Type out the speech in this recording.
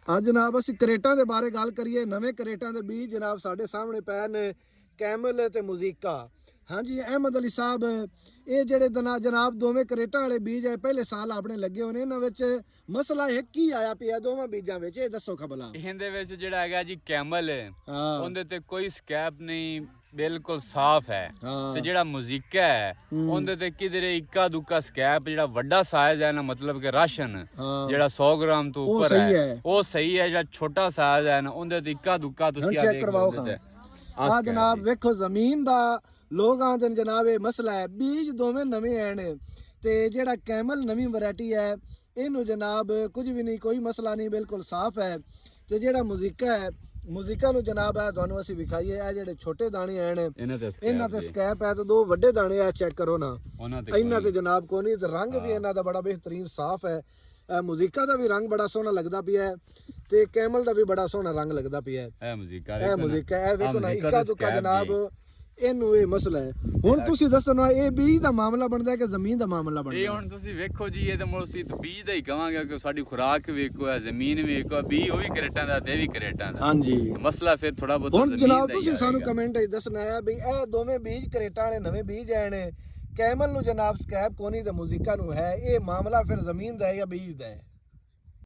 ਅੱਜ ਜਨਾਬ ਅਸੀਂ ਕਰੇਟਾਂ ਦੇ ਬਾਰੇ ਗੱਲ ਕਰੀਏ। ਨਵੇਂ ਕਰੇਟਾਂ ਦੇ ਬੀਜ ਜਨਾਬ ਸਾਡੇ ਸਾਹਮਣੇ ਪਏ ਨੇ, ਕੈਮਲ ਤੇ ਮੁਜ਼ੀਕਾ। ਹਾਂਜੀ ਅਹਿਮਦ ਅਲੀ ਸਾਹਿਬ, ਇਹ ਜਿਹੜੇ ਜਨਾਬ ਦੋਵੇਂ ਕਰੇਟਾਂ ਵਾਲੇ ਬੀਜ ਹੈ ਪਹਿਲੇ ਸਾਲ ਆਪਣੇ ਲੱਗੇ ਹੋਏ ਨੇ, ਇਹਨਾਂ ਵਿੱਚ ਮਸਲਾ ਇੱਕ ਹੀ ਆਇਆ ਪਿਆ ਦੋਵਾਂ ਬੀਜਾਂ ਵਿੱਚ, ਇਹ ਦੱਸੋ ਖਬਲਾ। ਇਹਦੇ ਵਿੱਚ ਜਿਹੜਾ ਹੈਗਾ ਜੀ ਕੈਮਲ ਹੈ, ਹਾਂ ਉਹਦੇ ਤੇ ਕੋਈ ਸਕੈਪ ਨਹੀਂ, ਬਿਲਕੁਲ ਸਾਫ਼ ਹੈ। ਹਾਂ ਤੇ ਜਿਹੜਾ ਮੁਜ਼ੀਕਾ ਹੈ ਉਹਦੇ ਤੇ ਕਿਧਰੇ ਇੱਕਾ ਦੁੱਕਾ ਸਕੈਪ, ਜਿਹੜਾ ਵੱਡਾ ਸਾਈਜ਼ ਹੈ ਨਾ, ਮਤਲਬ ਕਿ ਰਾਸ਼ਨ ਹਾਂ ਜਿਹੜਾ 100 ਗ੍ਰਾਮ ਤੋਂ ਉਹ ਉੱਪਰ ਸਹੀ ਹੈ ਹੈ। ਉਹ ਸਹੀ ਹੈ। ਜਿਹੜਾ ਛੋਟਾ ਸਾਈਜ਼ ਹੈ ਨਾ ਉਹਦੇ ਤੇ ਇੱਕਾ ਦੁੱਕਾ ਤੁਸੀਂ ਚੈੱਕ ਕਰਵਾਓ ਖਾਂ। ਆ ਜਨਾਬ ਵੇਖੋ ਜ਼ਮੀਨ ਦਾ ਲੋਕ ਆਂਦੇ ਨੇ ਜਨਾਬ, ਇਹ ਮਸਲਾ ਹੈ। ਬੀਜ ਦੋਵੇਂ ਨਵੇਂ ਆਏ ਨੇ ਤੇ ਜਿਹੜਾ ਕੈਮਲ ਨਵੀਂ ਵੈਰਾਈਟੀ ਹੈ ਇਹਨੂੰ ਜਨਾਬ ਕੁਝ ਵੀ ਨਹੀਂ, ਕੋਈ ਮਸਲਾ ਨਹੀਂ, ਬਿਲਕੁਲ ਸਾਫ਼ ਹੈ। ਤੇ ਜਿਹੜਾ ਮੁਜ਼ੀਕਾ ਹੈ, ਮੁਜ਼ੀਕਾ ਨੂੰ ਜਨਾਬ ਹੈ ਤੁਹਾਨੂੰ ਅਸੀਂ ਵਿਖਾਈਏ, ਇਹ ਜਿਹੜੇ ਛੋਟੇ ਦਾਣੇ ਆਏ ਨੇ ਇਹਨਾਂ ਤੇ ਸਕੈਪ ਹੈ, ਤੇ ਦੋ ਵੱਡੇ ਦਾਣੇ ਆ ਚੈੱਕ ਕਰੋ ਨਾ, ਇਹਨਾਂ ਤੇ ਜਨਾਬ ਕੋਈ ਨਹੀਂ। ਤੇ ਰੰਗ ਵੀ ਇਹਨਾਂ ਦਾ ਬੜਾ ਬਿਹਤਰੀਨ ਸਾਫ਼ ਹੈ। ਮੁਜ਼ੀਕਾ ਦਾ ਵੀ ਰੰਗ ਬੜਾ ਸੋਹਣਾ ਲੱਗਦਾ ਪਿਆ ਹੈ ਤੇ ਕੈਮਲ ਦਾ ਵੀ ਬੜਾ ਸੋਹਣਾ ਰੰਗ ਲੱਗਦਾ ਪਿਆ ਹੈ। ਇਹ ਮੁਜ਼ੀਕਾ ਇਹ ਵੇਖੋ ਨਾ, ਇੱਕਾ ਦੁੱਕਾ ਜਨਾਬ ਇਹਨੂੰ ਇਹ ਮਸਲਾ ਹੈ। ਹੁਣ ਤੁਸੀਂ ਦੱਸੋ ਨਾ, ਇਹ ਬੀਜ ਦਾ ਮਾਮਲਾ ਬਣਦਾ ਹੈ ਕਿ ਜ਼ਮੀਨ ਦਾ ਮਾਮਲਾ ਬਣਦਾ? ਇਹ ਹੁਣ ਤੁਸੀਂ ਵੇਖੋ ਜੀ, ਇਹ ਤਾਂ ਅਸੀਂ ਬੀਜ ਦਾ ਹੀ ਕਵਾਂਗੇ ਕਿ ਸਾਡੀ ਖੁਰਾਕ ਵੇਖੋ ਹੈ, ਜ਼ਮੀਨ ਵੇਖੋ, ਬੀਜ ਉਹ ਵੀ ਕਰੇਟਾਂ ਦਾ ਤੇ ਵੀ ਕਰੇਟਾਂ ਦਾ। ਹਾਂਜੀ ਮਸਲਾ ਫਿਰ ਥੋੜਾ ਬਹੁਤ ਹੁਣ ਜਨਾਬ ਤੁਸੀਂ ਸਾਨੂੰ ਕਮੈਂਟ ਵਿੱਚ ਦੱਸਣਾ ਹੈ ਵੀ ਇਹ ਦੋਵੇਂ ਬੀਜ ਕਰੇਟਾਂ ਵਾਲੇ ਨਵੇਂ ਬੀਜ ਆਏ ਨੇ, ਕੈਮਲ ਨੂੰ ਜਨਾਬ ਸਕੈਪ ਕੋਨੀ ਤੇ ਮੁਜ਼ੀਕਾ ਨੂੰ ਹੈ, ਇਹ ਮਾਮਲਾ ਫਿਰ ਜ਼ਮੀਨ ਦਾ ਹੈ ਜਾਂ ਬੀਜ ਦਾ ਹੈ?